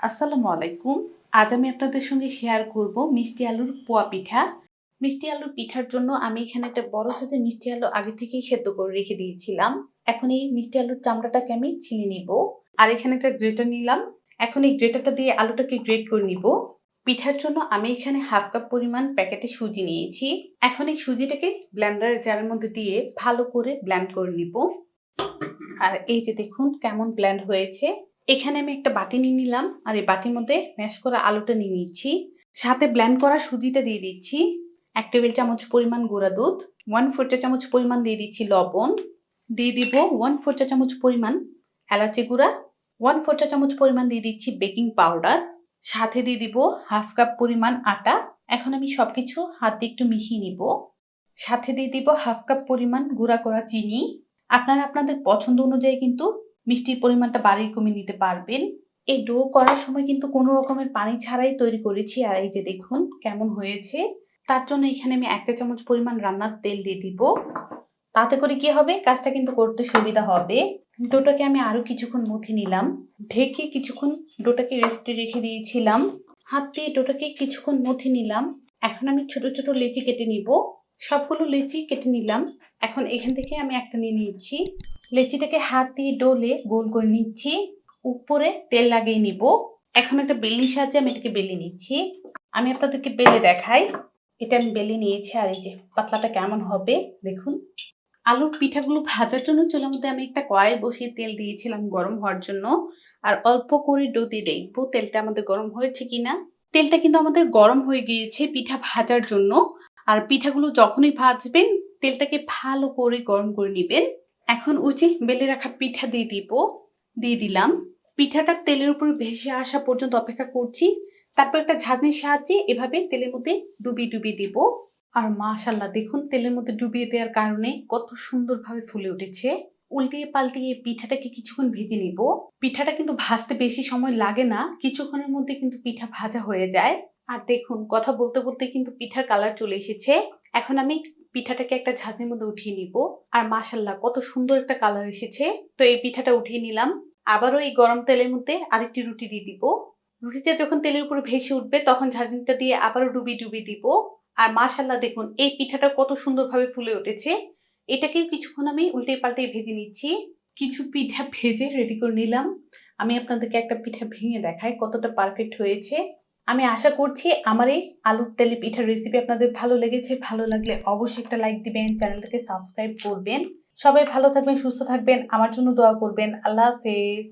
আসসালামু আলাইকুম। আজ আমি আপনাদের সঙ্গে শেয়ার করব মিষ্টি আলুর পোয়া পিঠা। মিষ্টি আলুর পিঠার জন্য আমি এখানে একটা বড় সাইজের মিষ্টি আলু আগে থেকেই সেদ্ধ করে রেখে দিয়েছিলাম। এখন এই মিষ্টি আলুর চামড়াটাকে আমি ছিলে নিব। আর এখানে একটা গ্রেটার নিলাম। এখন এই গ্রেটারটা দিয়ে আলুটাকে গ্রেট করে নিব। পিঠার জন্য আমি এখানে 1/2 কাপ পরিমাণ প্যাকেটে সুজি নিয়েছি। এখন এই সুজিটাকে ব্লেন্ডারের জারের মধ্যে দিয়ে ভালো করে ব্লেন্ড করে নিব। আর এই যে দেখুন কেমন ব্লেন্ড হয়েছে। এখানে আমি একটা বাটি নিয়ে নিলাম আর এই বাটির মধ্যে ম্যাশ করা আলুটা নিয়ে নিচ্ছি। সাথে ব্লেন্ড করা সুজিটা দিয়ে দিচ্ছি। 1 টেবিল চামচ পরিমাণ গুঁড়া দুধ, 1/4 চা চামচ পরিমাণ দিয়ে দিচ্ছি লবণ, দিয়ে দিব 1/4 চা চামচ পরিমাণ এলাচি গুঁড়া, 1/4 চা চামচ পরিমাণ দিয়ে দিচ্ছি বেকিং পাউডার, সাথে দিয়ে দিব 1/2 কাপ পরিমাণ আটা। এখন আমি সবকিছু হাত দিয়ে একটু মিশিয়ে নিব। সাথে দিয়ে দিব 1/2 কাপ পরিমাণ গুঁড়া করা চিনি। আপনারা আপনাদের পছন্দ অনুযায়ী কিন্তু মিষ্টির পরিমাণটা বাড়িয়ে কমিয়ে নিতে পারবেন। এই ডো করার সময় কিন্তু কোনো রকমের পানি ছাড়াই তৈরি করেছি। আর এই যে দেখুন কেমন হয়েছে। তার জন্য এখানে আমি 1 চা চামচ পরিমাণ রান্নার তেল দিয়ে দিব। তাতে করে কি হবে, কাজটা কিন্তু করতে সুবিধা হবে। ডোটাকে আমি আরো কিছুক্ষণ মথে নিলাম। ঢেকে কিছুক্ষণ ডোটাকে রেস্টে রেখে দিয়েছিলাম। হাত দিয়ে ডোটাকে কিছুক্ষণ মথে নিলাম। এখন আমি ছোট ছোট লেচি কেটে নিব। সবগুলো লেচি কেটে নিলাম। এখন এখান থেকে আমি একটা নিয়ে নিচ্ছি। লেচিটাকে হাত দিয়ে ডলে গোল করে নিচ্ছি। উপরে তেল লাগিয়ে নিব। এখন একটা বেলনির সাহায্যে আমি এটাকে বেলে নিচ্ছি। আমি আপনাদেরকে বেলে দেখাই। এটা আমি বেলে নিয়েছি আর এই যে পাতলাটা কেমন হবে দেখুন। আলুর পিঠাগুলো ভাজার জন্য চুলার মধ্যে আমি একটা কড়াই বসিয়ে তেল দিয়েছিলাম গরম হওয়ার জন্য। আর অল্প করে ডো দিয়ে দেখবো তেলটা আমাদের গরম হয়েছে কিনা। তেলটা কিন্তু আমাদের গরম হয়ে গিয়েছে পিঠা ভাজার জন্য। আর পিঠাগুলো যখনই ভাজবেন তেলটাকে ভালো করে গরম করে নেবেন। এখন উচি বেলে রাখা পিঠা দিয়ে দিলাম। পিঠাটা তেলের উপর ভেসে আসা পর্যন্ত অপেক্ষা করছি। তারপর একটা ঝাঁঝনির সাহায্যে এভাবে তেলের মধ্যে ডুবিয়ে ডুবিয়ে দিব। আর মাশাআল্লাহ দেখুন তেলের মধ্যে ডুবিয়ে দেওয়ার কারণে কত সুন্দরভাবে ফুলে উঠেছে। উল্টিয়ে পাল্টিয়ে পিঠাটাকে কিছুক্ষণ ভেজে নিব। পিঠাটা কিন্তু ভাজতে বেশি সময় লাগে না, কিছুক্ষণের মধ্যে কিন্তু পিঠা ভাজা হয়ে যায়। আর দেখুন কথা বলতে বলতে কিন্তু পিঠার কালার চলে এসেছে। এখন আমি পিঠাটাকে একটা ঝাঁঝনির মধ্যে উঠিয়ে নিব। আর মাশাআল্লাহ কত সুন্দর একটা কালার এসেছে। তো এই পিঠাটা উঠিয়ে নিলাম। আবারও এই গরম তেলের মধ্যে আরেকটি রুটি দিয়ে দিব। রুটিটা যখন তেলের উপরে ভেসে উঠবে তখন ঝাঁঝনিটা দিয়ে আবারও ডুবিয়ে ডুবিয়ে দিব। আর মাশাআল্লাহ দেখুন এই পিঠাটা কত সুন্দরভাবে ফুলে উঠেছে। এটাকেও কিছুক্ষণ আমি উল্টে পাল্টে ভেজে নিচ্ছি। কিছু পিঠা ভেজে রেডি করে নিলাম। আমি আপনাদেরকে একটা পিঠা ভেঙে দেখাই কতটা পারফেক্ট হয়েছে। আমি আশা করছি আমার এই আলুর তেলে পিঠার রেসিপি আপনাদের ভালো লেগেছে। ভালো লাগলে অবশ্যই একটা লাইক দিবেন, চ্যানেলটাকে সাবস্ক্রাইব করবেন। সবাই ভালো থাকবেন, সুস্থ থাকবেন, আমার জন্য দোয়া করবেন। আল্লাহ হাফেজ।